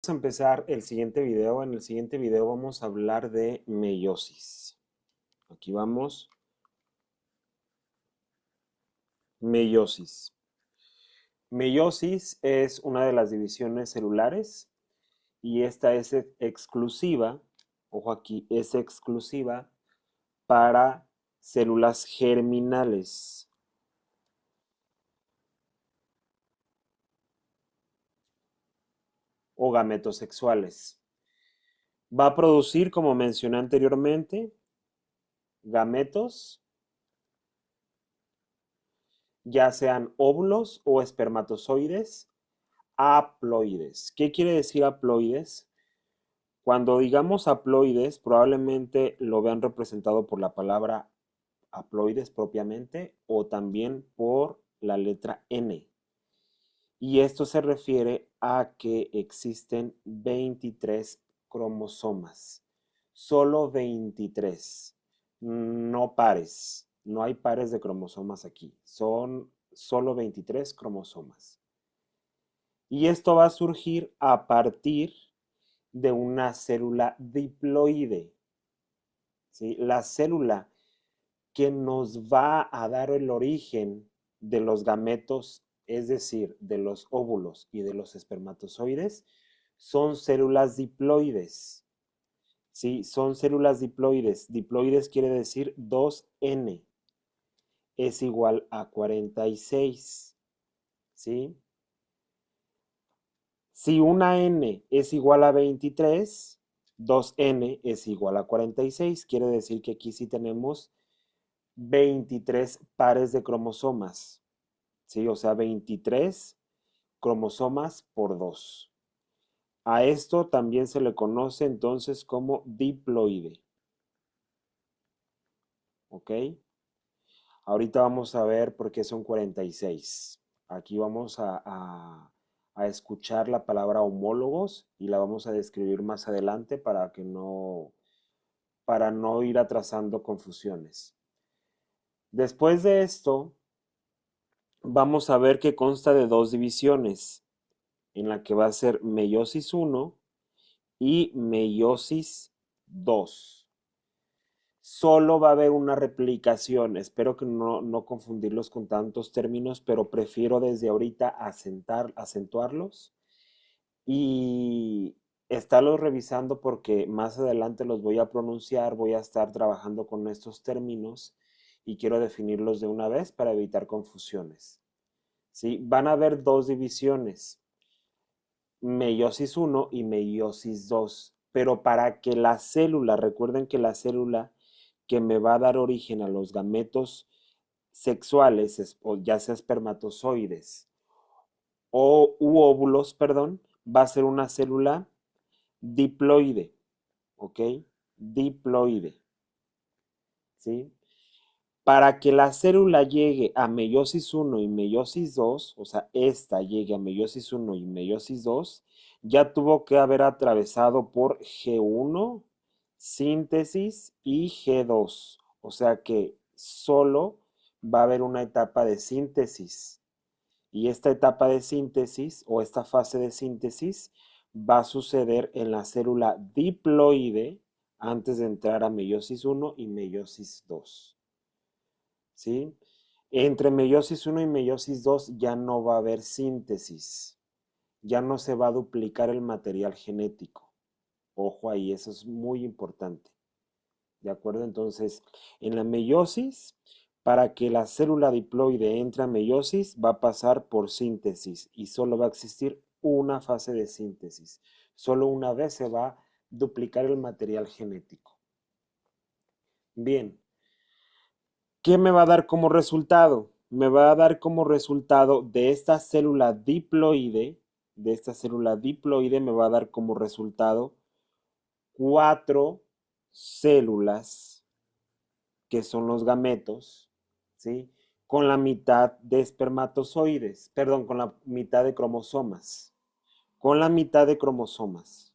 A empezar el siguiente video. En el siguiente video vamos a hablar de meiosis. Aquí vamos. Meiosis. Meiosis es una de las divisiones celulares y esta es exclusiva, ojo aquí, es exclusiva para células germinales o gametos sexuales. Va a producir, como mencioné anteriormente, gametos, ya sean óvulos o espermatozoides haploides. ¿Qué quiere decir haploides? Cuando digamos haploides, probablemente lo vean representado por la palabra haploides propiamente o también por la letra N. Y esto se refiere a que existen 23 cromosomas. Solo 23. No pares. No hay pares de cromosomas aquí. Son solo 23 cromosomas. Y esto va a surgir a partir de una célula diploide, ¿sí? La célula que nos va a dar el origen de los gametos, es decir, de los óvulos y de los espermatozoides, son células diploides, ¿sí? Son células diploides. Diploides quiere decir 2N es igual a 46, ¿sí? Si una n es igual a 23, 2n es igual a 46. Quiere decir que aquí sí tenemos 23 pares de cromosomas. ¿Sí? O sea, 23 cromosomas por 2. A esto también se le conoce entonces como diploide. ¿Ok? Ahorita vamos a ver por qué son 46. Aquí vamos a escuchar la palabra homólogos y la vamos a describir más adelante para no ir atrasando confusiones. Después de esto, vamos a ver que consta de dos divisiones, en la que va a ser meiosis 1 y meiosis 2. Solo va a haber una replicación. Espero que no confundirlos con tantos términos, pero prefiero desde ahorita acentuarlos y estarlos revisando porque más adelante los voy a pronunciar, voy a estar trabajando con estos términos y quiero definirlos de una vez para evitar confusiones. ¿Sí? Van a haber dos divisiones, meiosis 1 y meiosis 2, pero para que la célula, recuerden que la célula que me va a dar origen a los gametos sexuales, o ya sea espermatozoides o óvulos, perdón, va a ser una célula diploide, ¿ok? Diploide, ¿sí? Para que la célula llegue a meiosis 1 y meiosis 2, o sea, esta llegue a meiosis 1 y meiosis 2, ya tuvo que haber atravesado por G1, síntesis y G2. O sea que solo va a haber una etapa de síntesis. Y esta etapa de síntesis o esta fase de síntesis va a suceder en la célula diploide antes de entrar a meiosis 1 y meiosis 2. ¿Sí? Entre meiosis 1 y meiosis 2 ya no va a haber síntesis, ya no se va a duplicar el material genético. Ojo ahí, eso es muy importante. ¿De acuerdo? Entonces, en la meiosis, para que la célula diploide entre a meiosis, va a pasar por síntesis y solo va a existir una fase de síntesis. Solo una vez se va a duplicar el material genético. Bien, ¿qué me va a dar como resultado? Me va a dar como resultado de esta célula diploide me va a dar como resultado 4 células que son los gametos, ¿sí? Con la mitad de espermatozoides, perdón, con la mitad de cromosomas, con la mitad de cromosomas.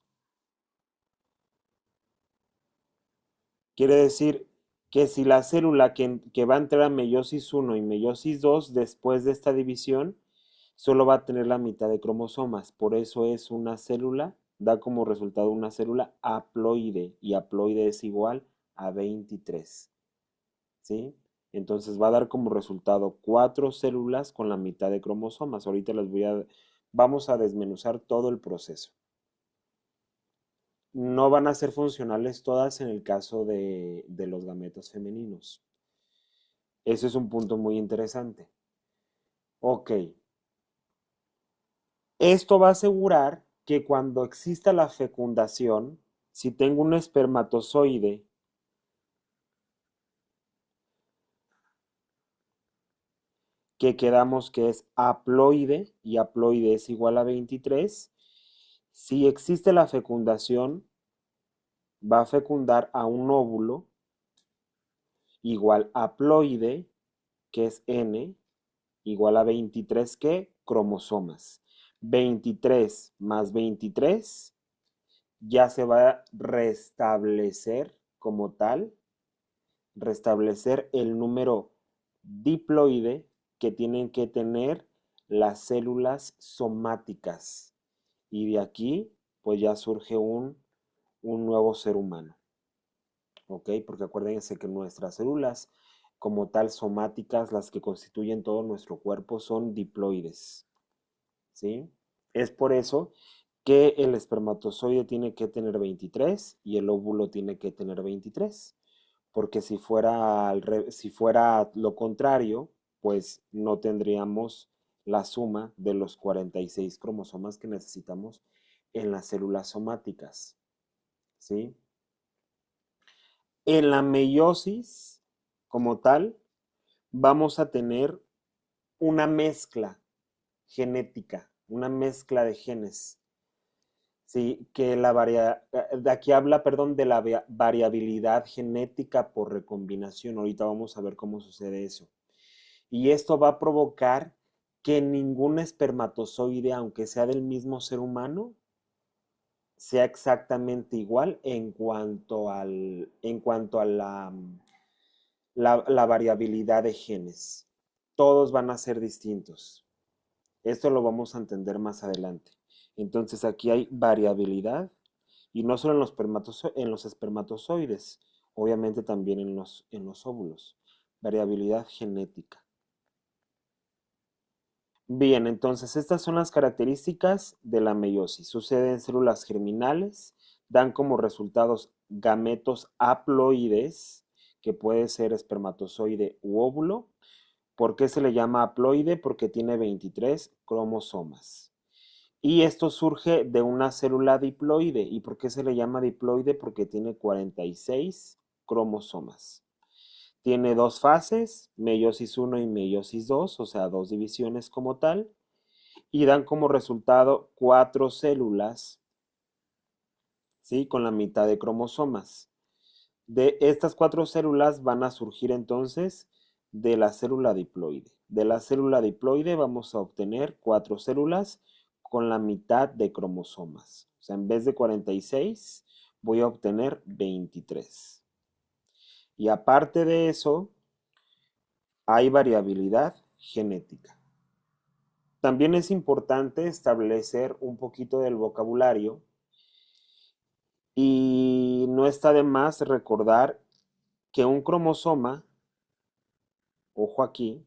Quiere decir que si la célula que va a entrar a meiosis 1 y meiosis 2 después de esta división, solo va a tener la mitad de cromosomas. Por eso es una célula da como resultado una célula haploide y haploide es igual a 23, ¿sí? Entonces va a dar como resultado 4 células con la mitad de cromosomas. Ahorita vamos a desmenuzar todo el proceso. No van a ser funcionales todas en el caso de los gametos femeninos. Ese es un punto muy interesante. Ok, esto va a asegurar que cuando exista la fecundación, si tengo un espermatozoide que quedamos que es haploide y haploide es igual a 23, si existe la fecundación, va a fecundar a un óvulo igual haploide, que es N, igual a 23, ¿qué? Cromosomas. 23 más 23 ya se va a restablecer como tal, restablecer el número diploide que tienen que tener las células somáticas. Y de aquí, pues ya surge un nuevo ser humano. ¿Ok? Porque acuérdense que nuestras células como tal somáticas, las que constituyen todo nuestro cuerpo, son diploides. ¿Sí? Es por eso que el espermatozoide tiene que tener 23 y el óvulo tiene que tener 23. Porque si fuera lo contrario, pues no tendríamos la suma de los 46 cromosomas que necesitamos en las células somáticas. ¿Sí? En la meiosis, como tal, vamos a tener una mezcla genética, una mezcla de genes. Sí, que de aquí habla, perdón, de la variabilidad genética por recombinación. Ahorita vamos a ver cómo sucede eso. Y esto va a provocar que ningún espermatozoide, aunque sea del mismo ser humano, sea exactamente igual en cuanto a la variabilidad de genes. Todos van a ser distintos. Esto lo vamos a entender más adelante. Entonces aquí hay variabilidad y no solo en los espermatozoides, obviamente también en los óvulos. Variabilidad genética. Bien, entonces estas son las características de la meiosis. Sucede en células germinales, dan como resultados gametos haploides, que puede ser espermatozoide u óvulo. ¿Por qué se le llama haploide? Porque tiene 23 cromosomas. Y esto surge de una célula diploide. ¿Y por qué se le llama diploide? Porque tiene 46 cromosomas. Tiene dos fases, meiosis 1 y meiosis 2, o sea, dos divisiones como tal, y dan como resultado 4 células, ¿sí? Con la mitad de cromosomas. De estas 4 células van a surgir entonces de la célula diploide. De la célula diploide vamos a obtener 4 células con la mitad de cromosomas. O sea, en vez de 46, voy a obtener 23. Y aparte de eso, hay variabilidad genética. También es importante establecer un poquito del vocabulario y no está de más recordar que un cromosoma, ojo aquí,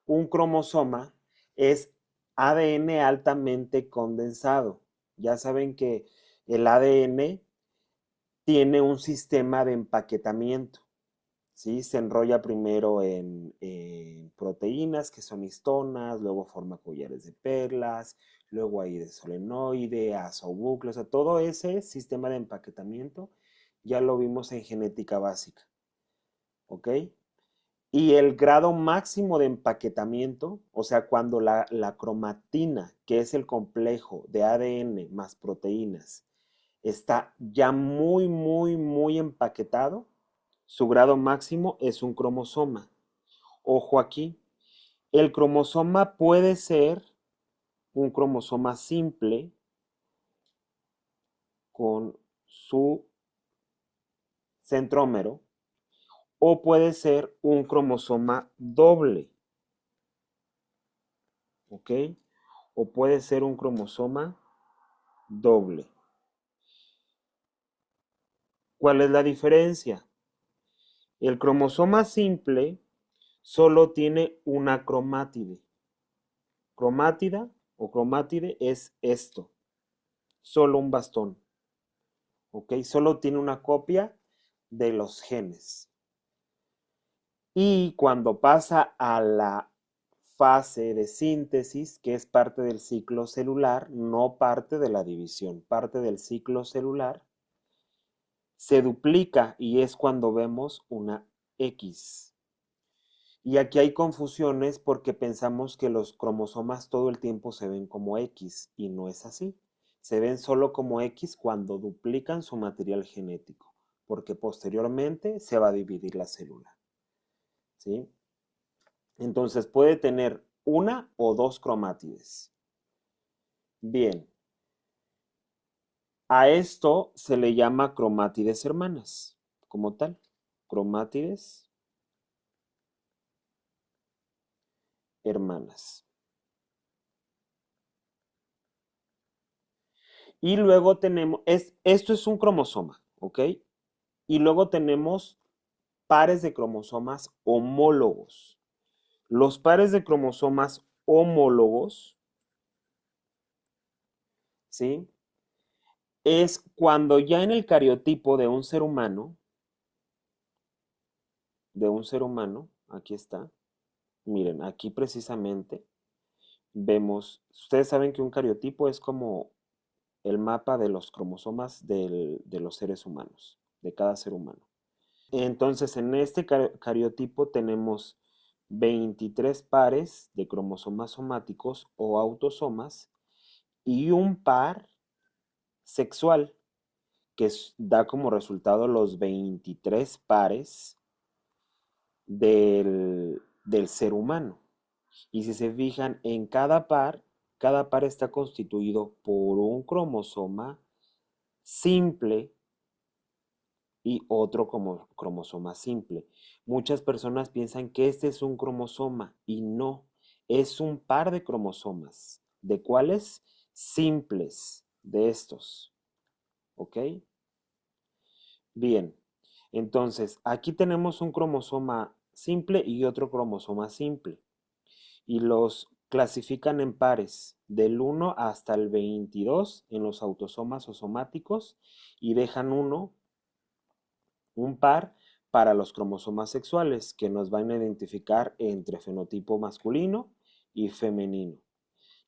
un cromosoma es ADN altamente condensado. Ya saben que el ADN tiene un sistema de empaquetamiento. ¿Sí? Se enrolla primero en proteínas que son histonas, luego forma collares de perlas, luego ahí de solenoide, azobucle, o sea, todo ese sistema de empaquetamiento ya lo vimos en genética básica, ¿ok? Y el grado máximo de empaquetamiento, o sea, cuando la cromatina, que es el complejo de ADN más proteínas, está ya muy, muy, muy empaquetado, su grado máximo es un cromosoma. Ojo aquí, el cromosoma puede ser un cromosoma simple con su centrómero o puede ser un cromosoma doble, ¿ok? O puede ser un cromosoma doble. ¿Cuál es la diferencia? El cromosoma simple solo tiene una cromátide. Cromátida o cromátide es esto, solo un bastón. ¿Ok? Solo tiene una copia de los genes. Y cuando pasa a la fase de síntesis, que es parte del ciclo celular, no parte de la división, parte del ciclo celular, se duplica y es cuando vemos una X. Y aquí hay confusiones porque pensamos que los cromosomas todo el tiempo se ven como X y no es así. Se ven solo como X cuando duplican su material genético, porque posteriormente se va a dividir la célula. ¿Sí? Entonces puede tener una o dos cromátides. Bien, a esto se le llama cromátides hermanas, como tal, cromátides hermanas. Y luego tenemos, esto es un cromosoma, ¿ok? Y luego tenemos pares de cromosomas homólogos. Los pares de cromosomas homólogos, ¿sí? Es cuando ya en el cariotipo de un ser humano, aquí está, miren, aquí precisamente vemos, ustedes saben que un cariotipo es como el mapa de los cromosomas de los seres humanos, de cada ser humano. Entonces, en este cariotipo tenemos 23 pares de cromosomas somáticos o autosomas y un par sexual que da como resultado los 23 pares del ser humano. Y si se fijan, en cada par está constituido por un cromosoma simple y otro como cromosoma simple. Muchas personas piensan que este es un cromosoma y no, es un par de cromosomas. ¿De cuáles? Simples, de estos. ¿Ok? Bien, entonces aquí tenemos un cromosoma simple y otro cromosoma simple. Y los clasifican en pares, del 1 hasta el 22 en los autosomas o somáticos y dejan un par para los cromosomas sexuales que nos van a identificar entre fenotipo masculino y femenino.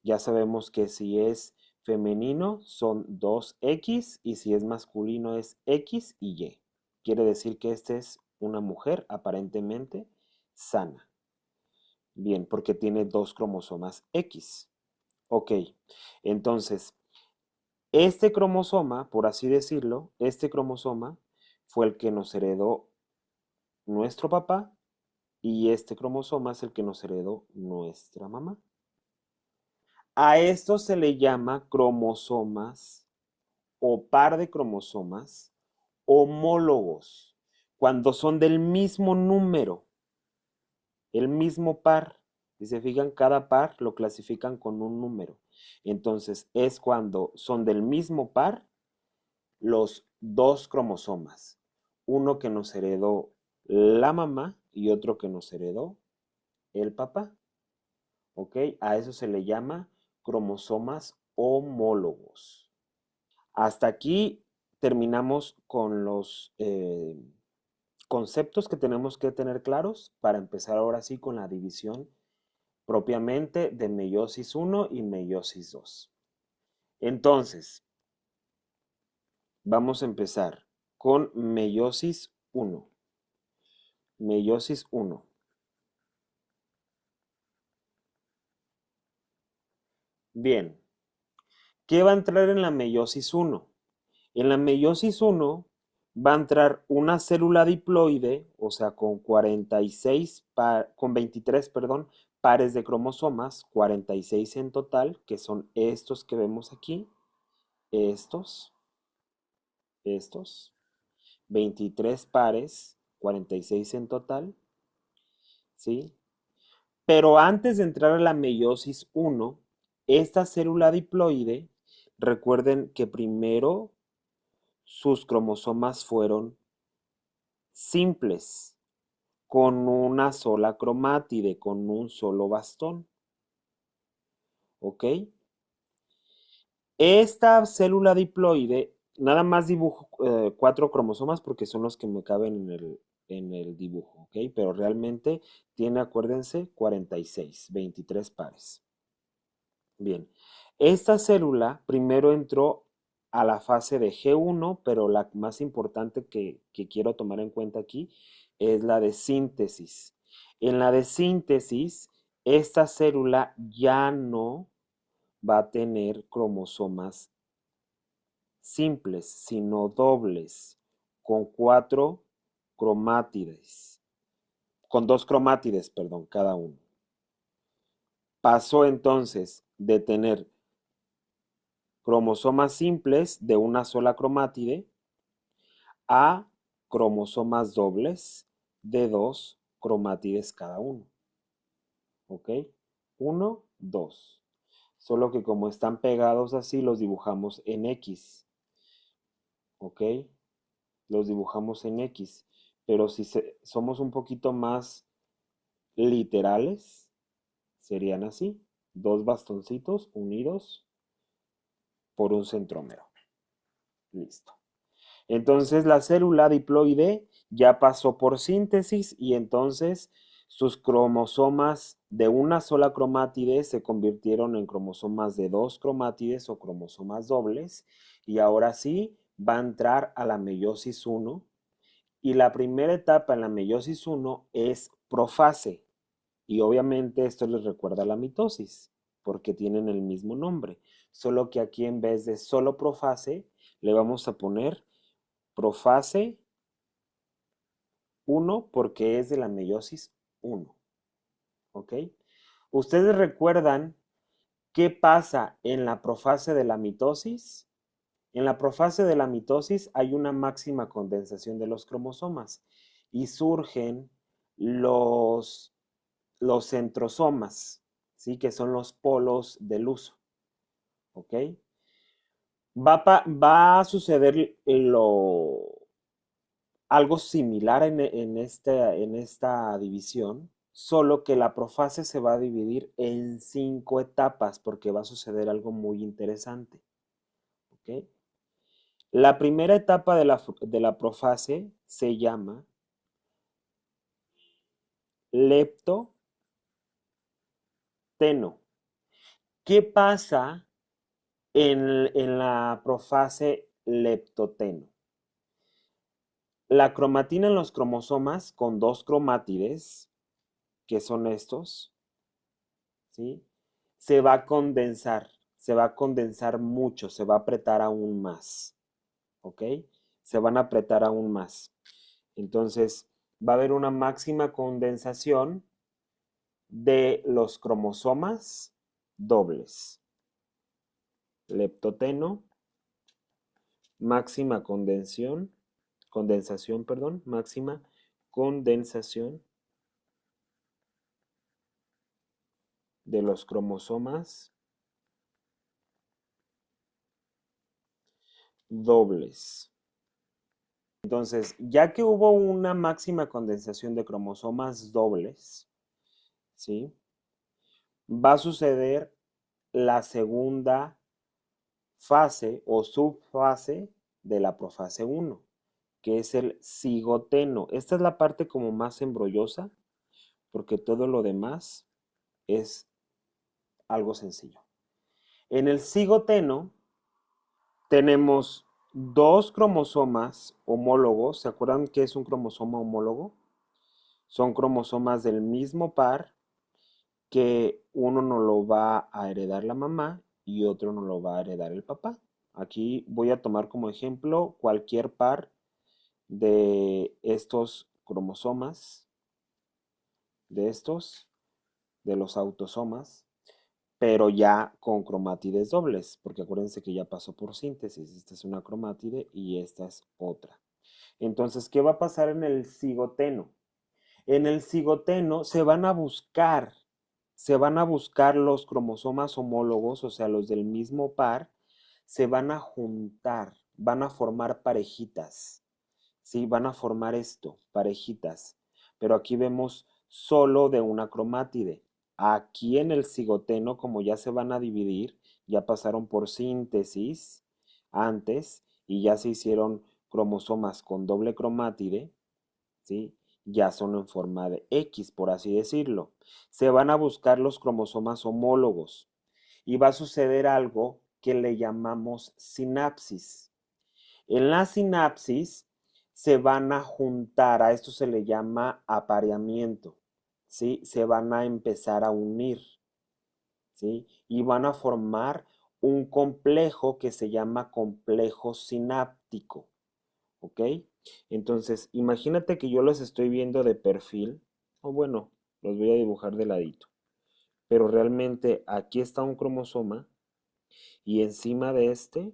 Ya sabemos que si es femenino son 2X y si es masculino es X y Y. Quiere decir que esta es una mujer aparentemente sana. Bien, porque tiene dos cromosomas X. Ok, entonces, este cromosoma, por así decirlo, este cromosoma fue el que nos heredó nuestro papá y este cromosoma es el que nos heredó nuestra mamá. A esto se le llama cromosomas o par de cromosomas homólogos, cuando son del mismo número, el mismo par. Si se fijan, cada par lo clasifican con un número. Entonces es cuando son del mismo par los dos cromosomas. Uno que nos heredó la mamá y otro que nos heredó el papá. ¿Ok? A eso se le llama cromosomas homólogos. Hasta aquí terminamos con los conceptos que tenemos que tener claros para empezar ahora sí con la división propiamente de meiosis 1 y meiosis 2. Entonces, vamos a empezar con meiosis 1. Meiosis 1. Bien, ¿qué va a entrar en la meiosis 1? En la meiosis 1 va a entrar una célula diploide, o sea, con 23, perdón, pares de cromosomas, 46 en total, que son estos que vemos aquí, estos, 23 pares, 46 en total, ¿sí? Pero antes de entrar a la meiosis 1, esta célula diploide recuerden que primero sus cromosomas fueron simples, con una sola cromátide, con un solo bastón. ¿Ok? Esta célula diploide, nada más dibujo 4 cromosomas porque son los que me caben en el dibujo, ¿ok? Pero realmente tiene, acuérdense, 46, 23 pares. Bien, esta célula primero entró a la fase de G1, pero la más importante que quiero tomar en cuenta aquí es la de síntesis. En la de síntesis, esta célula ya no va a tener cromosomas simples, sino dobles, con 4 cromátides, con 2 cromátides, perdón, cada uno. Pasó entonces de tener cromosomas simples de una sola cromátide a cromosomas dobles de 2 cromátides cada uno. ¿Ok? 1, 2. Solo que como están pegados así, los dibujamos en X. ¿Ok? Los dibujamos en X. Pero si somos un poquito más literales, serían así. 2 bastoncitos unidos por un centrómero. Listo. Entonces la célula diploide ya pasó por síntesis y entonces sus cromosomas de una sola cromátide se convirtieron en cromosomas de 2 cromátides o cromosomas dobles y ahora sí va a entrar a la meiosis 1 y la primera etapa en la meiosis 1 es profase y obviamente esto les recuerda a la mitosis porque tienen el mismo nombre, solo que aquí en vez de solo profase le vamos a poner profase 1 porque es de la meiosis 1. ¿Ok? ¿Ustedes recuerdan qué pasa en la profase de la mitosis? En la profase de la mitosis hay una máxima condensación de los cromosomas y surgen los centrosomas, ¿sí? Que son los polos del uso. ¿Ok? Va a suceder algo similar en esta división, solo que la profase se va a dividir en 5 etapas porque va a suceder algo muy interesante. ¿Ok? La primera etapa de la profase se llama leptoteno. ¿Qué pasa en la profase leptoteno? La cromatina en los cromosomas con 2 cromátides, que son estos, ¿sí? Se va a condensar mucho, se va a apretar aún más, ¿ok? Se van a apretar aún más. Entonces, va a haber una máxima condensación de los cromosomas dobles. Leptoteno, máxima condensación, perdón, máxima condensación de los cromosomas dobles. Entonces, ya que hubo una máxima condensación de cromosomas dobles, ¿sí? Va a suceder la segunda fase o subfase de la profase 1, que es el cigoteno. Esta es la parte como más embrollosa, porque todo lo demás es algo sencillo. En el cigoteno tenemos 2 cromosomas homólogos. ¿Se acuerdan qué es un cromosoma homólogo? Son cromosomas del mismo par que uno no lo va a heredar la mamá y otro no lo va a heredar el papá. Aquí voy a tomar como ejemplo cualquier par de estos cromosomas, de estos, de los autosomas, pero ya con cromátides dobles, porque acuérdense que ya pasó por síntesis. Esta es una cromátide y esta es otra. Entonces, ¿qué va a pasar en el cigoteno? En el cigoteno se van a buscar los cromosomas homólogos, o sea, los del mismo par, se van a juntar, van a formar parejitas, ¿sí? Van a formar esto, parejitas. Pero aquí vemos solo de una cromátide. Aquí en el cigoteno, como ya se van a dividir, ya pasaron por síntesis antes y ya se hicieron cromosomas con doble cromátide, ¿sí? Ya son en forma de X, por así decirlo. Se van a buscar los cromosomas homólogos y va a suceder algo que le llamamos sinapsis. En la sinapsis se van a juntar, a esto se le llama apareamiento, ¿sí? Se van a empezar a unir, ¿sí? Y van a formar un complejo que se llama complejo sináptico, ¿ok? Entonces, imagínate que yo los estoy viendo de perfil, o bueno, los voy a dibujar de ladito, pero realmente aquí está un cromosoma y encima de este,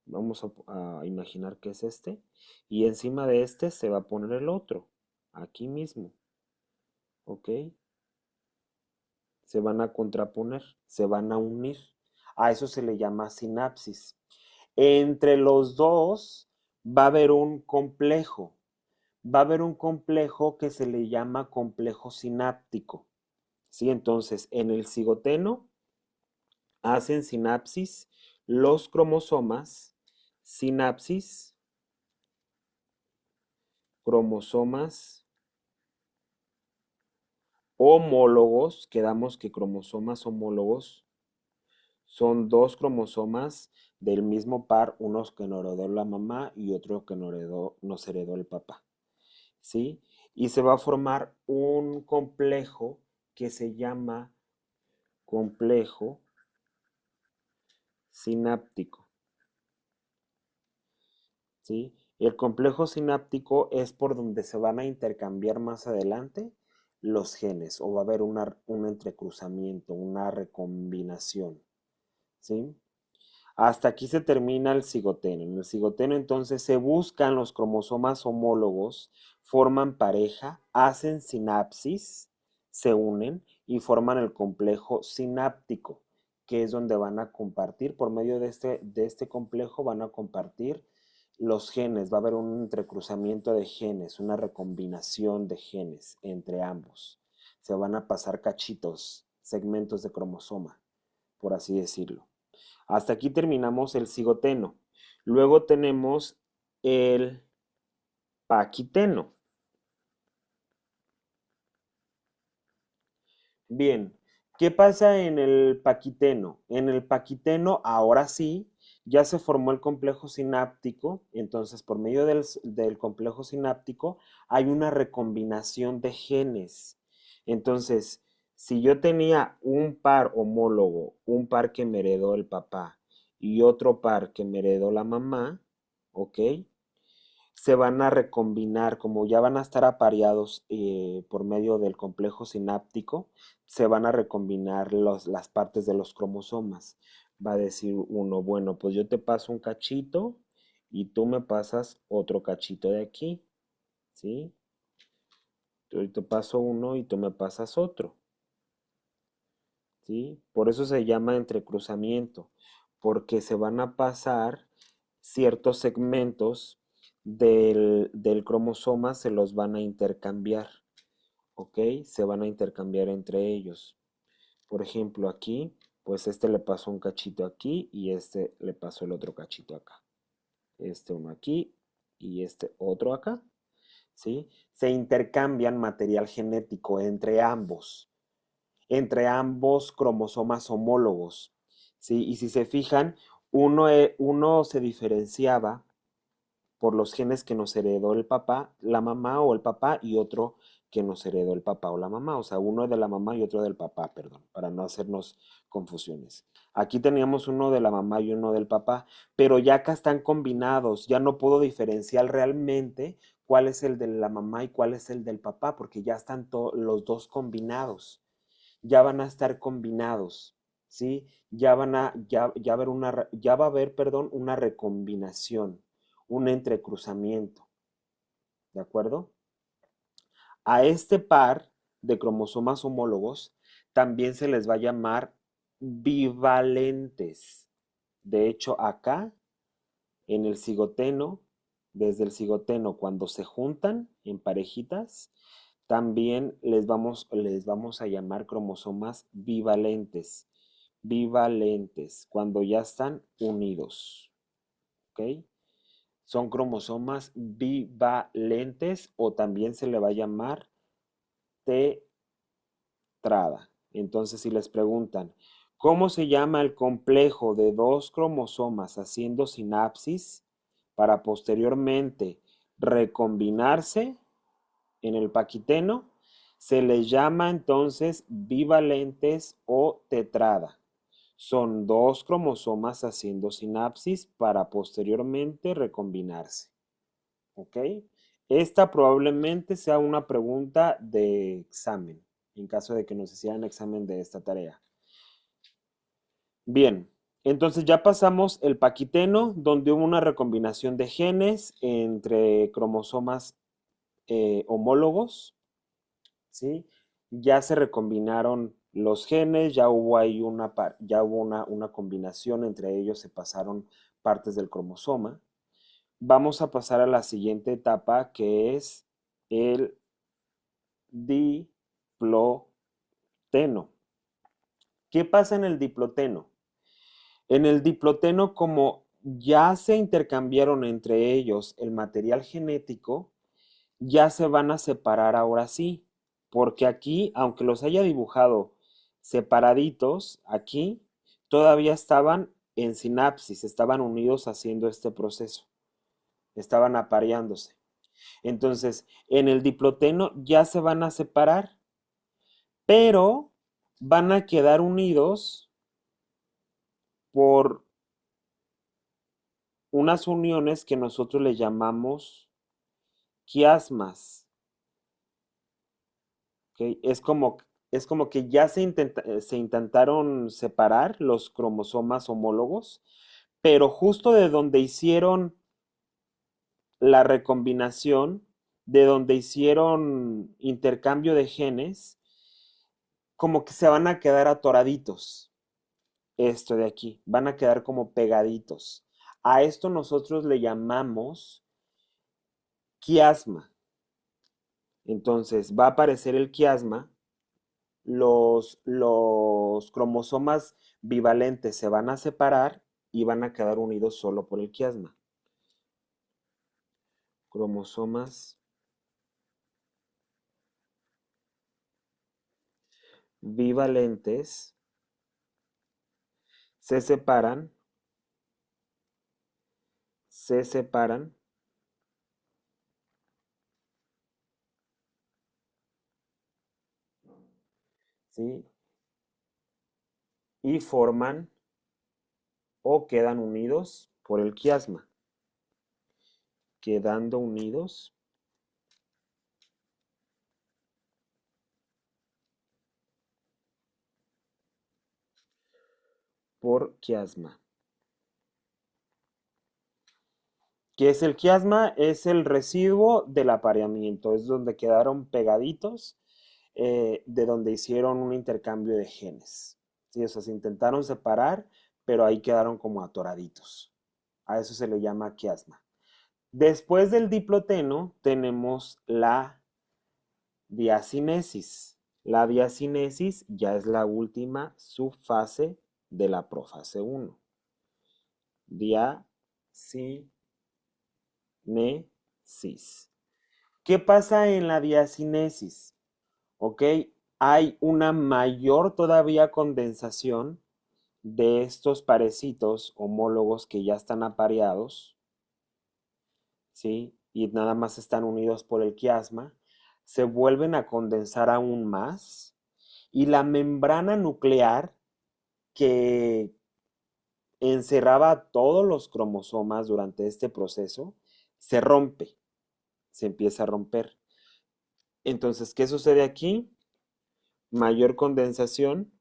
vamos a imaginar que es este, y encima de este se va a poner el otro, aquí mismo, ¿ok? Se van a contraponer, se van a unir. A eso se le llama sinapsis. Entre los dos va a haber un complejo. Va a haber un complejo que se le llama complejo sináptico. ¿Sí? Entonces, en el cigoteno hacen sinapsis los cromosomas, sinapsis, cromosomas homólogos, quedamos que cromosomas homólogos son dos cromosomas del mismo par, unos que nos heredó la mamá y otro que nos heredó el papá, ¿sí? Y se va a formar un complejo que se llama complejo sináptico, ¿sí? El complejo sináptico es por donde se van a intercambiar más adelante los genes o va a haber un entrecruzamiento, una recombinación, ¿sí? Hasta aquí se termina el cigoteno. En el cigoteno entonces se buscan los cromosomas homólogos, forman pareja, hacen sinapsis, se unen y forman el complejo sináptico, que es donde van a compartir, por medio de este complejo van a compartir los genes, va a haber un entrecruzamiento de genes, una recombinación de genes entre ambos. Se van a pasar cachitos, segmentos de cromosoma, por así decirlo. Hasta aquí terminamos el cigoteno. Luego tenemos el paquiteno. Bien, ¿qué pasa en el paquiteno? En el paquiteno, ahora sí, ya se formó el complejo sináptico, entonces por medio del complejo sináptico hay una recombinación de genes. Entonces, si yo tenía un par homólogo, un par que me heredó el papá y otro par que me heredó la mamá, ¿ok? Se van a recombinar, como ya van a estar apareados por medio del complejo sináptico, se van a recombinar las partes de los cromosomas. Va a decir uno, bueno, pues yo te paso un cachito y tú me pasas otro cachito de aquí, ¿sí? Yo te paso uno y tú me pasas otro, ¿sí? Por eso se llama entrecruzamiento, porque se van a pasar ciertos segmentos del cromosoma, se los van a intercambiar, ¿ok? Se van a intercambiar entre ellos. Por ejemplo, aquí, pues este le pasó un cachito aquí y este le pasó el otro cachito acá. Este uno aquí y este otro acá, ¿sí? Se intercambian material genético entre ambos cromosomas homólogos, ¿sí? Y si se fijan, uno se diferenciaba por los genes que nos heredó el papá, la mamá o el papá, y otro que nos heredó el papá o la mamá. O sea, uno de la mamá y otro del papá, perdón, para no hacernos confusiones. Aquí teníamos uno de la mamá y uno del papá, pero ya acá están combinados. Ya no puedo diferenciar realmente cuál es el de la mamá y cuál es el del papá, porque ya están los dos combinados. Ya van a estar combinados, ¿sí? Ya va a haber, perdón, una recombinación, un entrecruzamiento, ¿de acuerdo? A este par de cromosomas homólogos también se les va a llamar bivalentes, De hecho, acá, en el cigoteno, desde el cigoteno, cuando se juntan en parejitas, también les vamos a llamar cromosomas bivalentes. Bivalentes, cuando ya están unidos. ¿Ok? Son cromosomas bivalentes o también se le va a llamar tetrada. Entonces, si les preguntan, ¿cómo se llama el complejo de dos cromosomas haciendo sinapsis para posteriormente recombinarse en el paquiteno? Se les llama entonces bivalentes o tetrada. Son dos cromosomas haciendo sinapsis para posteriormente recombinarse. ¿Ok? Esta probablemente sea una pregunta de examen, en caso de que nos hicieran examen de esta tarea. Bien, entonces ya pasamos el paquiteno, donde hubo una recombinación de genes entre cromosomas homólogos, ¿sí? Ya se recombinaron los genes, ya hubo ahí una combinación, entre ellos se pasaron partes del cromosoma. Vamos a pasar a la siguiente etapa, que es el diploteno. ¿Qué pasa en el diploteno? En el diploteno, como ya se intercambiaron entre ellos el material genético, ya se van a separar ahora sí, porque aquí, aunque los haya dibujado separaditos, aquí todavía estaban en sinapsis, estaban unidos haciendo este proceso, estaban apareándose. Entonces, en el diploteno ya se van a separar, pero van a quedar unidos por unas uniones que nosotros le llamamos quiasmas. ¿Ok? Es como que ya se intentaron separar los cromosomas homólogos, pero justo de donde hicieron la recombinación, de donde hicieron intercambio de genes, como que se van a quedar atoraditos. Esto de aquí, van a quedar como pegaditos. A esto nosotros le llamamos quiasma. Entonces va a aparecer el quiasma, los cromosomas bivalentes se van a separar y van a quedar unidos solo por el quiasma. Cromosomas bivalentes se separan, se separan, ¿sí? Y forman o quedan unidos por el quiasma. Quedando unidos por quiasma. ¿Qué es el quiasma? Es el residuo del apareamiento, es donde quedaron pegaditos, de donde hicieron un intercambio de genes. ¿Sí? O sea, se intentaron separar, pero ahí quedaron como atoraditos. A eso se le llama quiasma. Después del diploteno tenemos la diacinesis. La diacinesis ya es la última subfase de la profase 1. Diacinesis. ¿Qué pasa en la diacinesis? ¿Ok? Hay una mayor todavía condensación de estos parecitos homólogos que ya están apareados, ¿sí? Y nada más están unidos por el quiasma, se vuelven a condensar aún más y la membrana nuclear que encerraba todos los cromosomas durante este proceso se rompe, se empieza a romper. Entonces, ¿qué sucede aquí? Mayor condensación,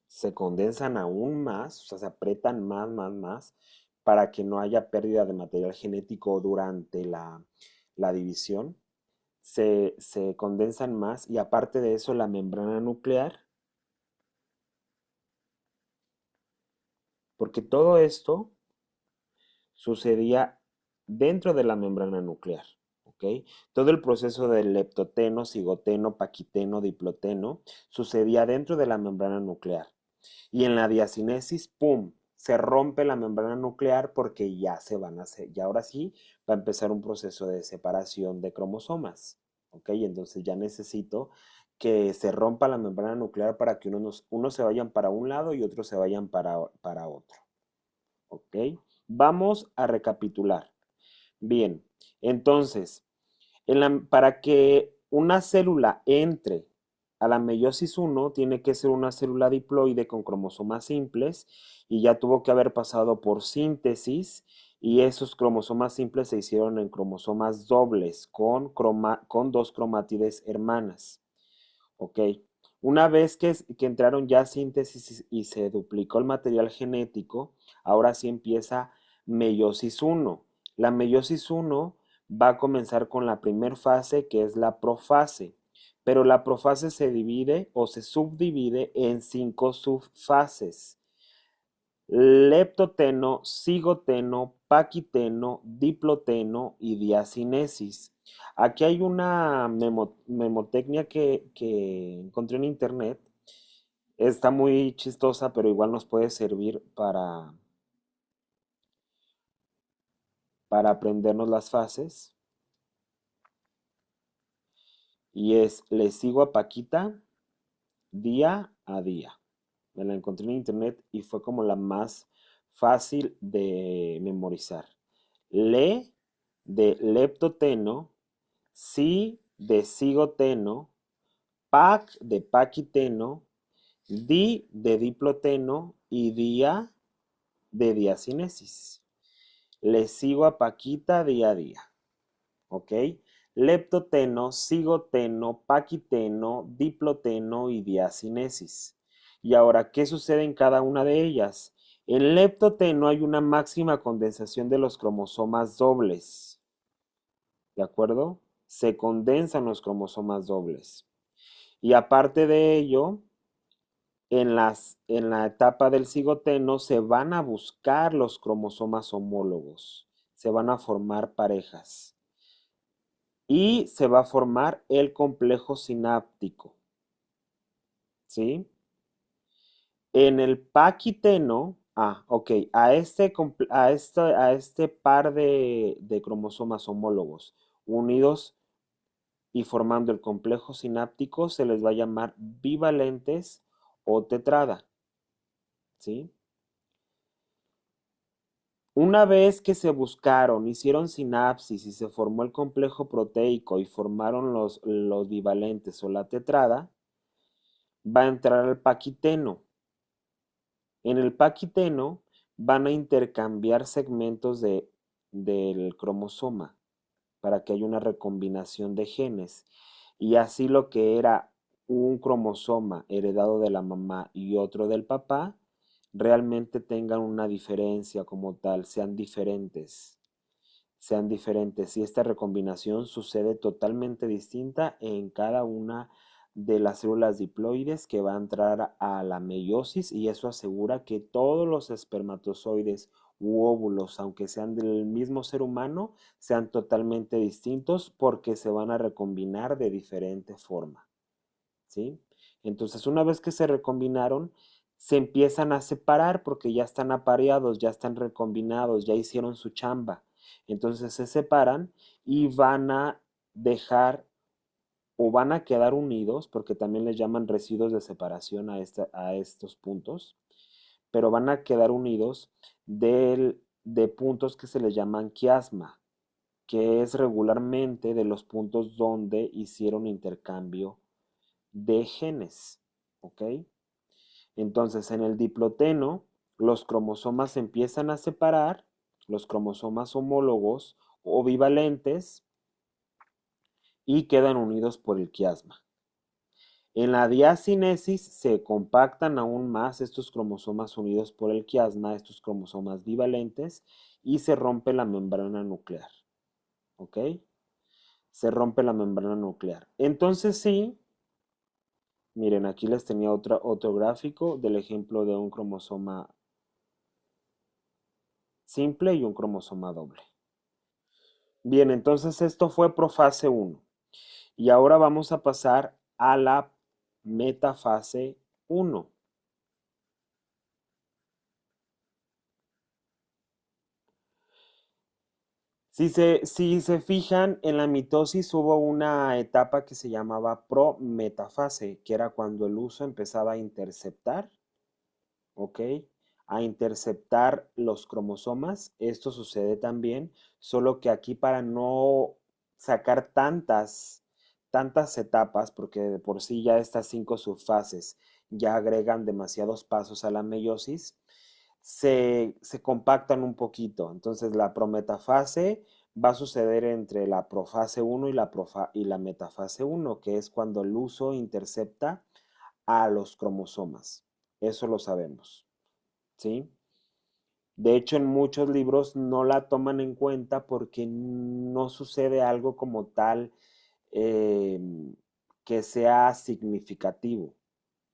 se condensan aún más, o sea, se aprietan más, más, más, para que no haya pérdida de material genético durante la división. se condensan más y aparte de eso la membrana nuclear, porque todo esto sucedía dentro de la membrana nuclear. ¿Ok? Todo el proceso del leptoteno, cigoteno, paquiteno, diploteno sucedía dentro de la membrana nuclear. Y en la diacinesis, ¡pum! Se rompe la membrana nuclear porque ya se van a hacer, ya ahora sí va a empezar un proceso de separación de cromosomas. ¿Ok? Entonces ya necesito que se rompa la membrana nuclear para que unos se vayan para un lado y otros se vayan para otro. ¿Ok? Vamos a recapitular. Bien, entonces, para que una célula entre a la meiosis 1, tiene que ser una célula diploide con cromosomas simples y ya tuvo que haber pasado por síntesis y esos cromosomas simples se hicieron en cromosomas dobles con dos cromátides hermanas. ¿Ok? Una vez que entraron ya a síntesis y se duplicó el material genético, ahora sí empieza meiosis 1. La meiosis 1 va a comenzar con la primera fase, que es la profase, pero la profase se divide o se subdivide en 5 subfases: leptoteno, cigoteno, paquiteno, diploteno y diacinesis. Aquí hay una memotecnia que encontré en internet. Está muy chistosa, pero igual nos puede servir para aprendernos las fases. Y es, le sigo a Paquita día a día. Me la encontré en internet y fue como la más fácil de memorizar. Le de leptoteno, si de cigoteno, pac de paquiteno, di de diploteno y dia de diacinesis. Le sigo a Paquita día a día. ¿Ok? Leptoteno, cigoteno, paquiteno, diploteno y diacinesis. Y ahora, ¿qué sucede en cada una de ellas? En leptoteno hay una máxima condensación de los cromosomas dobles. ¿De acuerdo? Se condensan los cromosomas dobles. Y aparte de ello, en la etapa del cigoteno se van a buscar los cromosomas homólogos. Se van a formar parejas y se va a formar el complejo sináptico, ¿sí? En el paquiteno, ok, a este par de cromosomas homólogos unidos y formando el complejo sináptico se les va a llamar bivalentes o tetrada, ¿sí? Una vez que se buscaron, hicieron sinapsis y se formó el complejo proteico y formaron los bivalentes o la tetrada, va a entrar al paquiteno. En el paquiteno van a intercambiar segmentos del cromosoma para que haya una recombinación de genes. Y así lo que era un cromosoma heredado de la mamá y otro del papá, realmente tengan una diferencia como tal, sean diferentes y esta recombinación sucede totalmente distinta en cada una de las células diploides que va a entrar a la meiosis y eso asegura que todos los espermatozoides u óvulos, aunque sean del mismo ser humano, sean totalmente distintos porque se van a recombinar de diferente forma, ¿sí? Entonces, una vez que se recombinaron, se empiezan a separar porque ya están apareados, ya están recombinados, ya hicieron su chamba. Entonces se separan y van a dejar o van a quedar unidos, porque también les llaman residuos de separación a estos puntos, pero van a quedar unidos de puntos que se les llaman quiasma, que es regularmente de los puntos donde hicieron intercambio de genes. ¿Ok? Entonces, en el diploteno, los cromosomas se empiezan a separar, los cromosomas homólogos o bivalentes, y quedan unidos por el quiasma. En la diacinesis se compactan aún más estos cromosomas unidos por el quiasma, estos cromosomas bivalentes, y se rompe la membrana nuclear. ¿Ok? se rompe la membrana nuclear. Entonces sí, miren, aquí les tenía otro gráfico del ejemplo de un cromosoma simple y un cromosoma doble. Bien, entonces esto fue profase 1. Y ahora vamos a pasar a la metafase 1. Si se fijan, en la mitosis hubo una etapa que se llamaba prometafase, que era cuando el uso empezaba a interceptar, ¿ok? A interceptar los cromosomas. Esto sucede también, solo que aquí para no sacar tantas etapas, porque de por sí ya estas 5 subfases ya agregan demasiados pasos a la meiosis, se compactan un poquito. Entonces la prometafase va a suceder entre la profase 1 y la metafase 1, que es cuando el uso intercepta a los cromosomas. Eso lo sabemos, ¿sí? De hecho, en muchos libros no la toman en cuenta porque no sucede algo como tal eh, que sea significativo,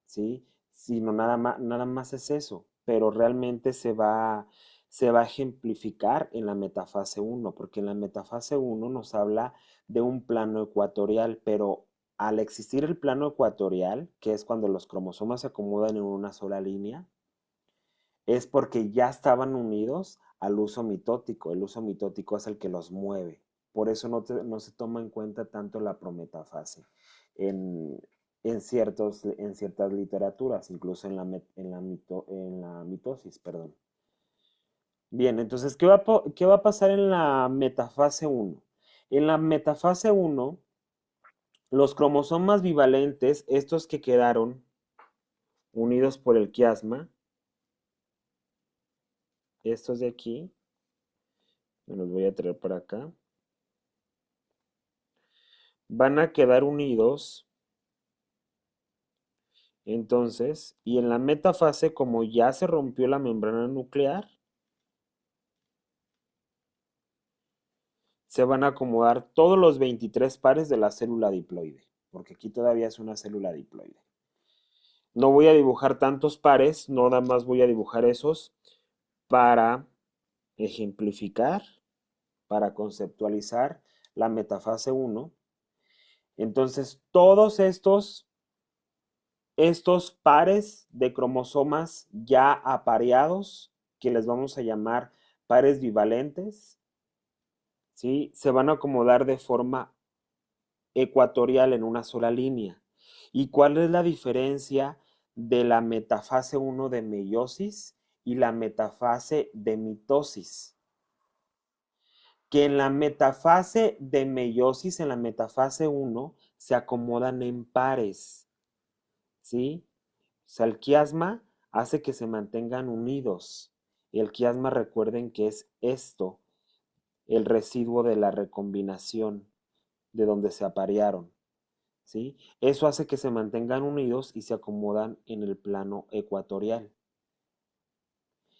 ¿sí? Sino nada más es eso, pero realmente se va a ejemplificar en la metafase 1, porque en la metafase 1 nos habla de un plano ecuatorial, pero al existir el plano ecuatorial, que es cuando los cromosomas se acomodan en una sola línea, es porque ya estaban unidos al uso mitótico. El uso mitótico es el que los mueve. Por eso no se toma en cuenta tanto la prometafase en, en ciertas literaturas, incluso en la mitosis, perdón. Bien, entonces, ¿qué va a pasar en la metafase 1? En la metafase 1, los cromosomas bivalentes, estos que quedaron unidos por el quiasma, estos de aquí, me los voy a traer para acá, van a quedar unidos. Entonces, y en la metafase, como ya se rompió la membrana nuclear, se van a acomodar todos los 23 pares de la célula diploide, porque aquí todavía es una célula diploide. No voy a dibujar tantos pares, no nada más voy a dibujar esos para ejemplificar, para conceptualizar la metafase 1. Entonces, todos estos pares de cromosomas ya apareados, que les vamos a llamar pares bivalentes, ¿sí? Se van a acomodar de forma ecuatorial en una sola línea. ¿Y cuál es la diferencia de la metafase 1 de meiosis y la metafase de mitosis? Que en la metafase de meiosis, en la metafase 1, se acomodan en pares, ¿sí? O sea, el quiasma hace que se mantengan unidos. El quiasma, recuerden que es esto, el residuo de la recombinación, de donde se aparearon, ¿sí? Eso hace que se mantengan unidos y se acomodan en el plano ecuatorial.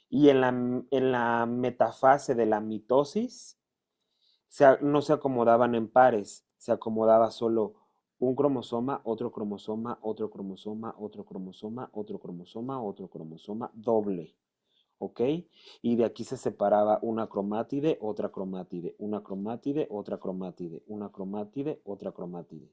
Y en la metafase de la mitosis, no se acomodaban en pares, se acomodaba solo un cromosoma, otro cromosoma, otro cromosoma, otro cromosoma, otro cromosoma, otro cromosoma, doble. ¿Ok? Y de aquí se separaba una cromátide, otra cromátide, una cromátide, otra cromátide, una cromátide, otra cromátide.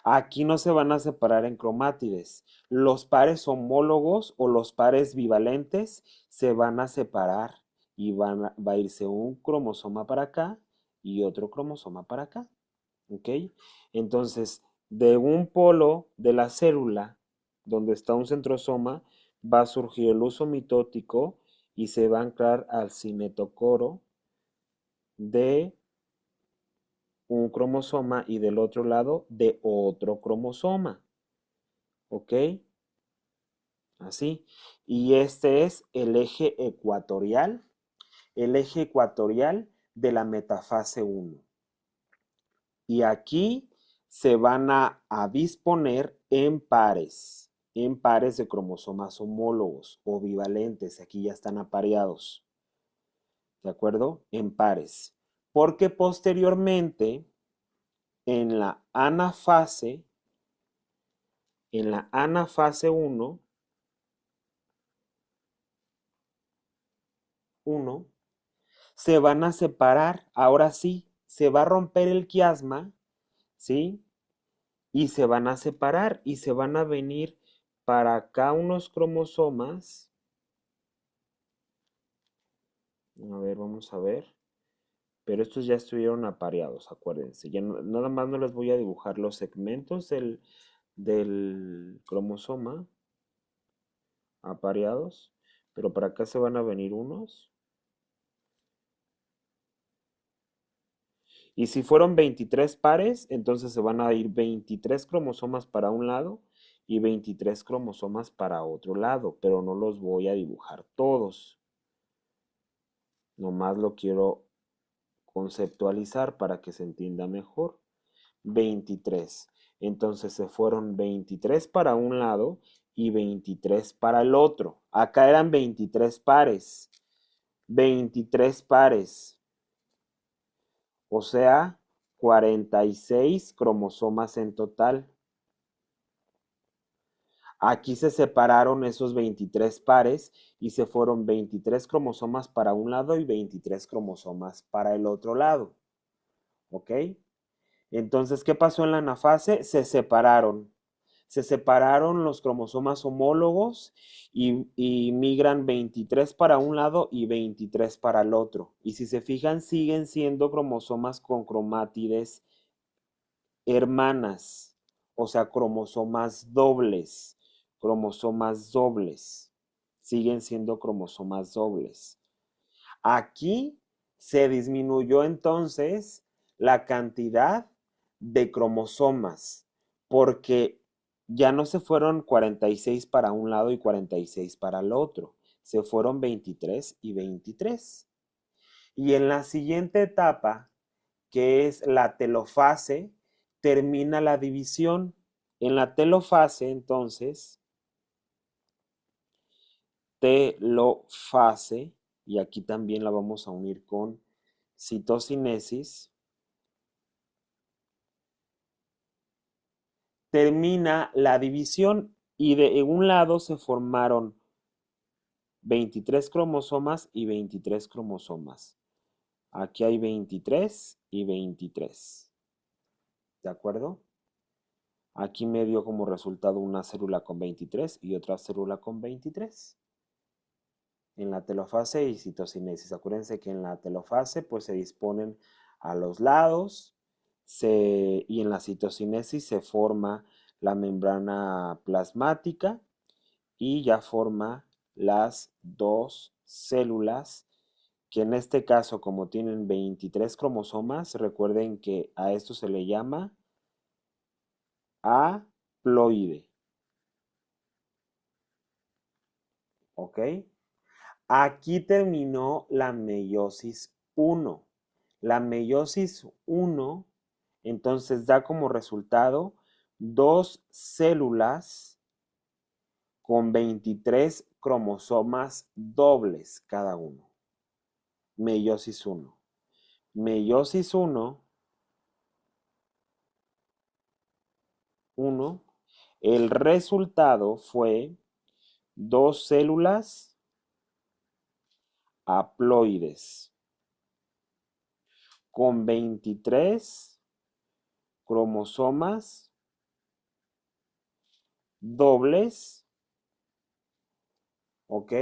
Aquí no se van a separar en cromátides. Los pares homólogos o los pares bivalentes se van a separar y va a irse un cromosoma para acá y otro cromosoma para acá. ¿Ok? Entonces, de un polo de la célula, donde está un centrosoma, va a surgir el uso mitótico y se va a anclar al cinetocoro de un cromosoma y del otro lado de otro cromosoma. ¿Ok? Así. Y este es el eje ecuatorial de la metafase 1. Y aquí se van a disponer en pares de cromosomas homólogos o bivalentes. Aquí ya están apareados, ¿de acuerdo? En pares. Porque posteriormente en la anafase, en la anafase 1, se van a separar, ahora sí, se va a romper el quiasma, ¿sí? Y se van a separar y se van a venir para acá unos cromosomas. A ver, vamos a ver. Pero estos ya estuvieron apareados, acuérdense. Ya nada más no les voy a dibujar los segmentos del cromosoma apareados, pero para acá se van a venir unos. Y si fueron 23 pares, entonces se van a ir 23 cromosomas para un lado y 23 cromosomas para otro lado, pero no los voy a dibujar todos. Nomás lo quiero conceptualizar para que se entienda mejor. 23. Entonces se fueron 23 para un lado y 23 para el otro. Acá eran 23 pares. 23 pares. O sea, 46 cromosomas en total. Aquí se separaron esos 23 pares y se fueron 23 cromosomas para un lado y 23 cromosomas para el otro lado. ¿Ok? Entonces, ¿qué pasó en la anafase? Se separaron. Se separaron los cromosomas homólogos y migran 23 para un lado y 23 para el otro. Y si se fijan, siguen siendo cromosomas con cromátides hermanas, o sea, cromosomas dobles, siguen siendo cromosomas dobles. Aquí se disminuyó entonces la cantidad de cromosomas, porque ya no se fueron 46 para un lado y 46 para el otro, se fueron 23 y 23. Y en la siguiente etapa, que es la telofase, termina la división. En la telofase, entonces, telofase, y aquí también la vamos a unir con citocinesis, termina la división y de un lado se formaron 23 cromosomas y 23 cromosomas. Aquí hay 23 y 23. ¿De acuerdo? Aquí me dio como resultado una célula con 23 y otra célula con 23. En la telofase y citocinesis. Acuérdense que en la telofase pues se disponen a los lados y en la citocinesis se forma la membrana plasmática y ya forma las dos células que en este caso como tienen 23 cromosomas, recuerden que a esto se le llama haploide. ¿Ok? Aquí terminó la meiosis 1. La meiosis 1 entonces da como resultado dos células con 23 cromosomas dobles cada uno. Meiosis 1. Meiosis 1, el resultado fue dos células haploides con 23 cromosomas dobles, ¿ok?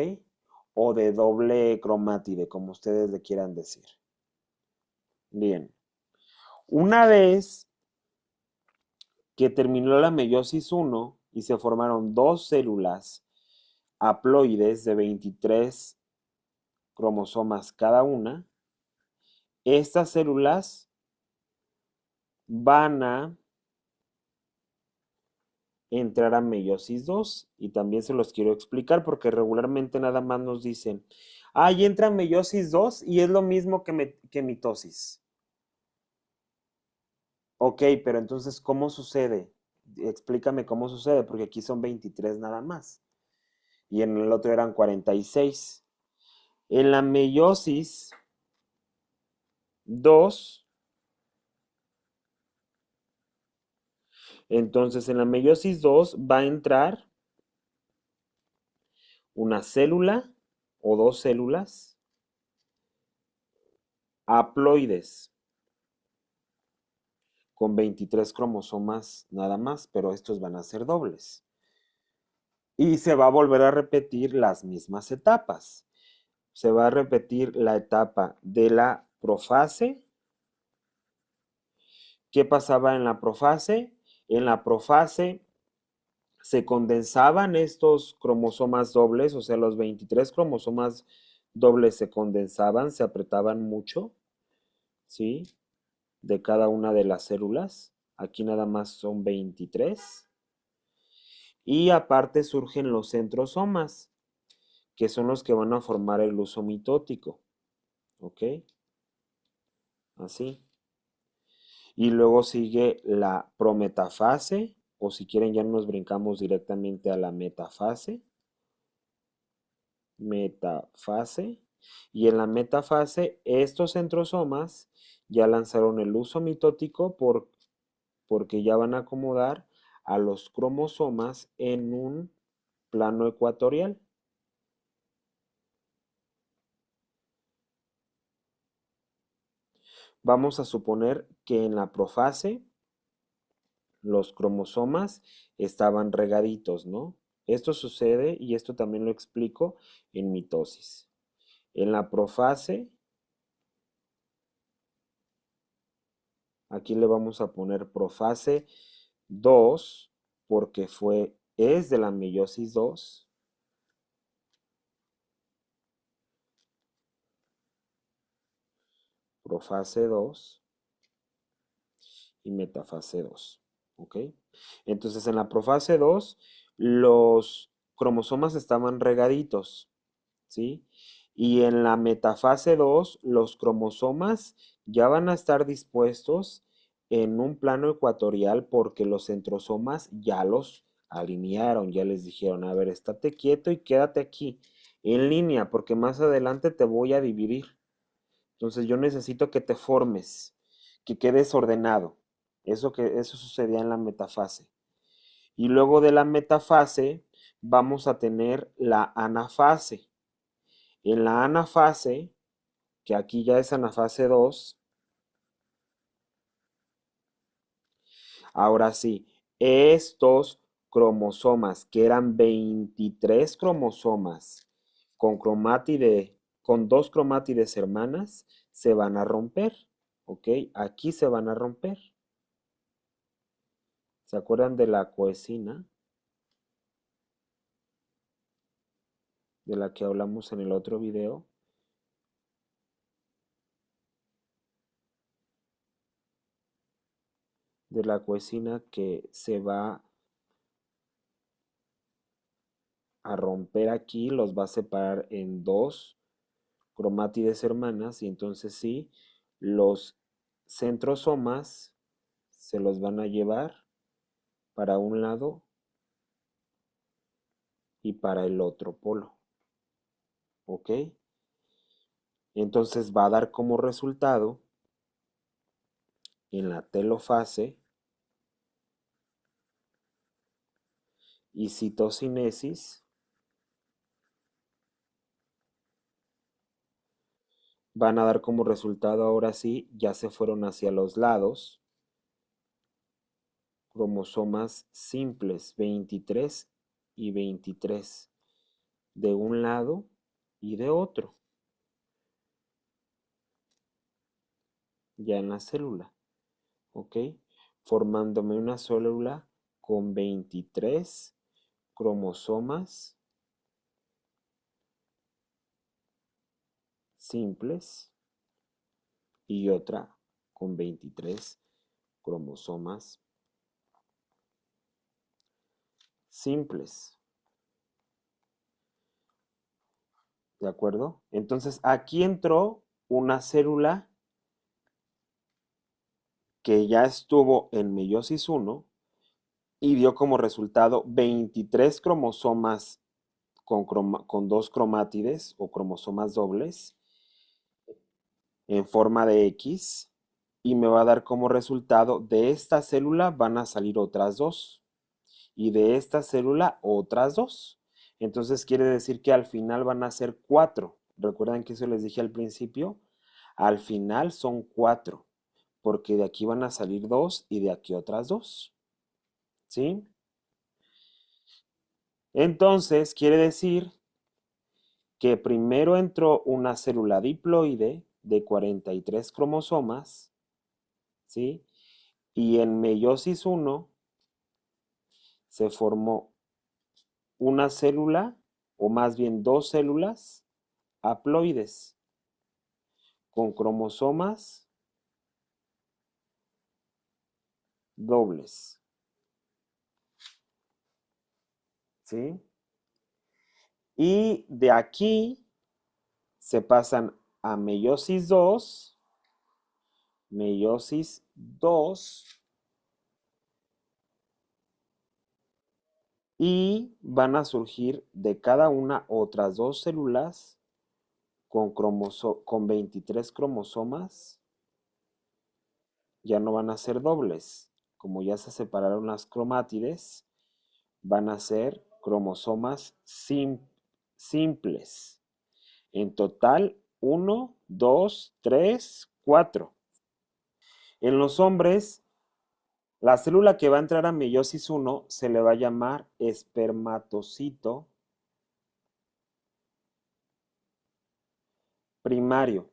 O de doble cromátide, como ustedes le quieran decir. Bien, una vez que terminó la meiosis 1 y se formaron dos células haploides de 23 cromosomas cada una, estas células van a entrar a meiosis 2 y también se los quiero explicar porque regularmente nada más nos dicen, ahí entra meiosis 2 y es lo mismo que mitosis. Ok, pero entonces, ¿cómo sucede? Explícame cómo sucede, porque aquí son 23 nada más y en el otro eran 46. En la meiosis 2 Entonces, en la meiosis 2 va a entrar una célula o dos células haploides con 23 cromosomas nada más, pero estos van a ser dobles. Y se va a volver a repetir las mismas etapas. Se va a repetir la etapa de la profase. ¿Qué pasaba en la profase? En la profase se condensaban estos cromosomas dobles, o sea, los 23 cromosomas dobles se condensaban, se apretaban mucho, ¿sí? De cada una de las células. Aquí nada más son 23. Y aparte surgen los centrosomas, que son los que van a formar el huso mitótico. ¿Ok? Así. Y luego sigue la prometafase, o si quieren ya nos brincamos directamente a la metafase. Metafase. Y en la metafase, estos centrosomas ya lanzaron el huso mitótico porque ya van a acomodar a los cromosomas en un plano ecuatorial. Vamos a suponer que en la profase los cromosomas estaban regaditos, ¿no? Esto sucede, y esto también lo explico, en mitosis. En la profase, aquí le vamos a poner profase 2, porque es de la meiosis 2. Profase 2 y metafase 2. ¿Ok? Entonces en la profase 2 los cromosomas estaban regaditos, ¿sí? Y en la metafase 2 los cromosomas ya van a estar dispuestos en un plano ecuatorial porque los centrosomas ya los alinearon, ya les dijeron, a ver, estate quieto y quédate aquí en línea porque más adelante te voy a dividir. Entonces yo necesito que te formes, que quedes ordenado. Eso sucedía en la metafase. Y luego de la metafase vamos a tener la anafase. En la anafase, que aquí ya es anafase 2, ahora sí, estos cromosomas, que eran 23 cromosomas con con dos cromátides hermanas, se van a romper. ¿Ok? Aquí se van a romper. ¿Se acuerdan de la coesina? De la que hablamos en el otro video. De la coesina que se va a romper aquí, los va a separar en dos cromátides hermanas y entonces sí, los centrosomas se los van a llevar para un lado y para el otro polo. ¿Ok? Entonces va a dar como resultado en la telofase y citocinesis van a dar como resultado ahora sí, ya se fueron hacia los lados, cromosomas simples 23 y 23 de un lado y de otro, ya en la célula, ¿ok? Formándome una célula con 23 cromosomas simples y otra con 23 cromosomas simples. ¿De acuerdo? Entonces aquí entró una célula que ya estuvo en meiosis 1 y dio como resultado 23 cromosomas con dos cromátides o cromosomas dobles en forma de X, y me va a dar como resultado, de esta célula van a salir otras dos y de esta célula otras dos. Entonces quiere decir que al final van a ser 4. ¿Recuerdan que eso les dije al principio? Al final son 4, porque de aquí van a salir 2 y de aquí otras dos. ¿Sí? Entonces quiere decir que primero entró una célula diploide de 43 cromosomas, ¿sí? Y en meiosis 1 se formó una célula, o más bien dos células haploides, con cromosomas dobles, ¿sí? Y de aquí se pasan a meiosis 2, y van a surgir de cada una otras dos células con 23 cromosomas. Ya no van a ser dobles, como ya se separaron las cromátides, van a ser cromosomas simples. En total, 1, 2, 3, 4. En los hombres, la célula que va a entrar a meiosis 1 se le va a llamar espermatocito primario.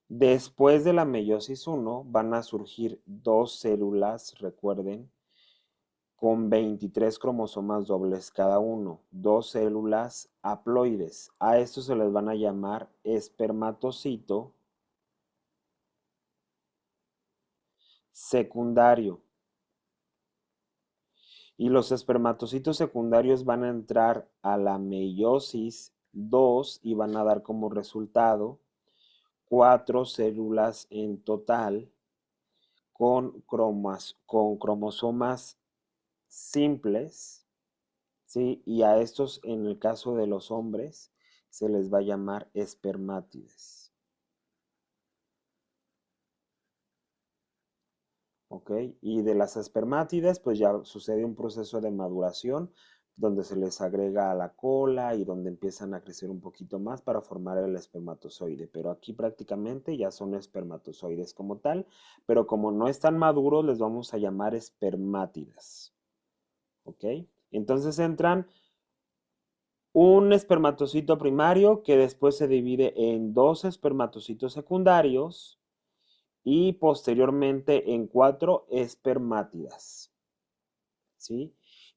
Después de la meiosis 1 van a surgir dos células, recuerden, con 23 cromosomas dobles cada uno, dos células haploides. A estos se les van a llamar espermatocito secundario. Y los espermatocitos secundarios van a entrar a la meiosis 2 y van a dar como resultado 4 células en total con cromosomas simples, ¿sí? Y a estos, en el caso de los hombres, se les va a llamar espermátides. ¿Ok? Y de las espermátides, pues ya sucede un proceso de maduración donde se les agrega a la cola y donde empiezan a crecer un poquito más para formar el espermatozoide. Pero aquí prácticamente ya son espermatozoides como tal, pero como no están maduros, les vamos a llamar espermátidas. ¿Ok? Entonces entran un espermatocito primario que después se divide en dos espermatocitos secundarios y posteriormente en cuatro espermátidas. ¿Sí?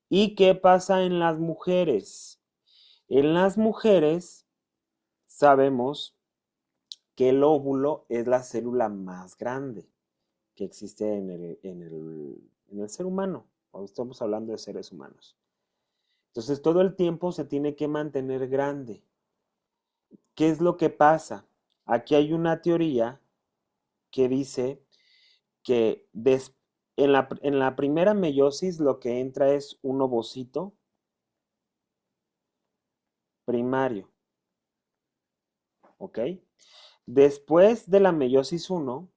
¿Y qué pasa en las mujeres? En las mujeres sabemos que el óvulo es la célula más grande que existe en el ser humano. Cuando estamos hablando de seres humanos. Entonces todo el tiempo se tiene que mantener grande. ¿Qué es lo que pasa? Aquí hay una teoría que dice que en la primera meiosis lo que entra es un ovocito primario, ¿ok? Después de la meiosis 1,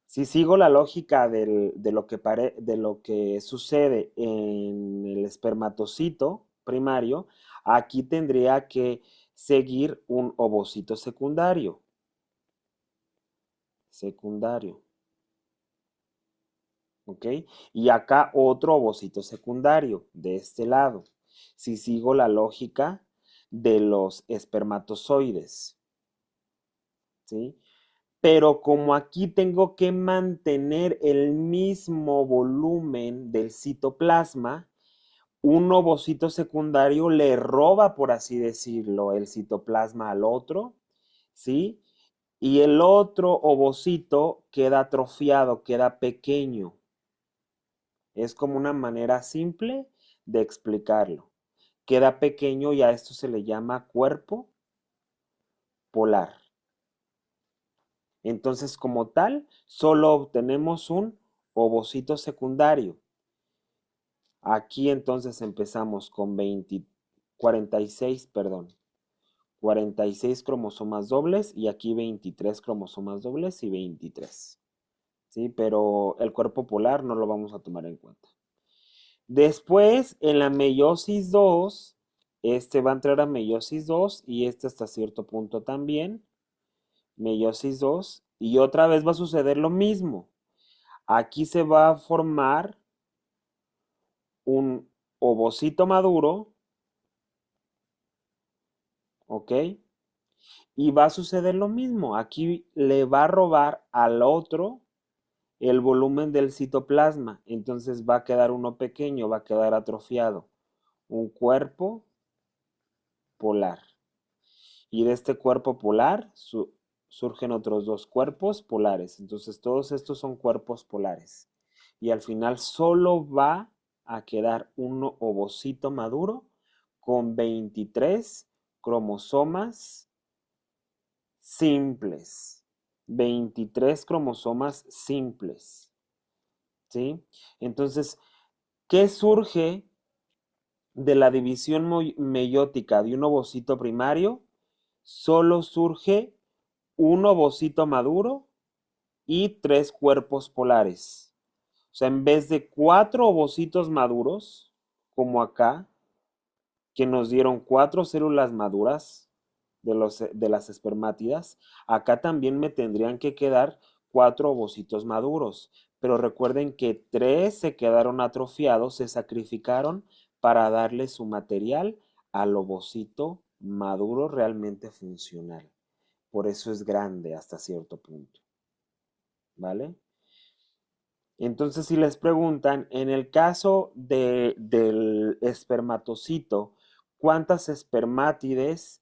si sigo la lógica de lo que sucede en el espermatocito primario, aquí tendría que seguir un ovocito secundario. ¿Ok? Y acá otro ovocito secundario de este lado. Si sigo la lógica de los espermatozoides, ¿sí? Pero como aquí tengo que mantener el mismo volumen del citoplasma, un ovocito secundario le roba, por así decirlo, el citoplasma al otro, ¿sí? Y el otro ovocito queda atrofiado, queda pequeño. Es como una manera simple de explicarlo. Queda pequeño y a esto se le llama cuerpo polar. Entonces, como tal, solo obtenemos un ovocito secundario. Aquí entonces empezamos con 46, perdón, 46 cromosomas dobles y aquí 23 cromosomas dobles y 23. ¿Sí? Pero el cuerpo polar no lo vamos a tomar en cuenta. Después, en la meiosis 2, este va a entrar a meiosis 2 y este hasta cierto punto también. Meiosis 2. Y otra vez va a suceder lo mismo. Aquí se va a formar un ovocito maduro, ¿ok? Y va a suceder lo mismo. Aquí le va a robar al otro el volumen del citoplasma. Entonces va a quedar uno pequeño, va a quedar atrofiado. Un cuerpo polar. Y de este cuerpo polar surgen otros dos cuerpos polares. Entonces todos estos son cuerpos polares. Y al final solo va a quedar un ovocito maduro con 23 cromosomas simples. 23 cromosomas simples. ¿Sí? Entonces, ¿qué surge de la división meiótica de un ovocito primario? Solo surge un ovocito maduro y 3 cuerpos polares. O sea, en vez de 4 ovocitos maduros, como acá, que nos dieron 4 células maduras de las espermátidas, acá también me tendrían que quedar 4 ovocitos maduros. Pero recuerden que 3 se quedaron atrofiados, se sacrificaron para darle su material al ovocito maduro realmente funcional. Por eso es grande hasta cierto punto. ¿Vale? Entonces, si les preguntan, en el caso del espermatocito, ¿cuántas espermátides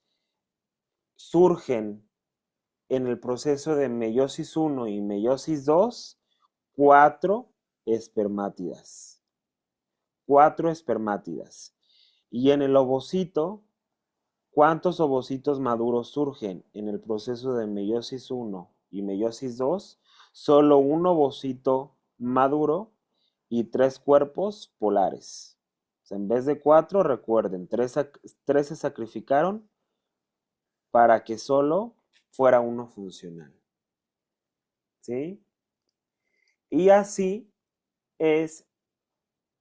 surgen en el proceso de meiosis 1 y meiosis 2? 4 espermátidas. 4 espermátidas. Y en el ovocito, ¿cuántos ovocitos maduros surgen en el proceso de meiosis 1 y meiosis 2? Solo un ovocito maduro y 3 cuerpos polares. O sea, en vez de 4, recuerden, 3 se sacrificaron para que solo fuera uno funcional. ¿Sí? Y así es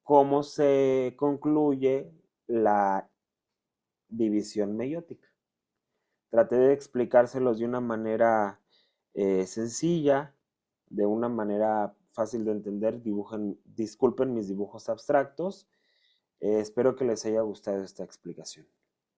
como se concluye la división meiótica. Traté de explicárselos de una manera sencilla, de una manera fácil de entender. Disculpen mis dibujos abstractos. Espero que les haya gustado esta explicación.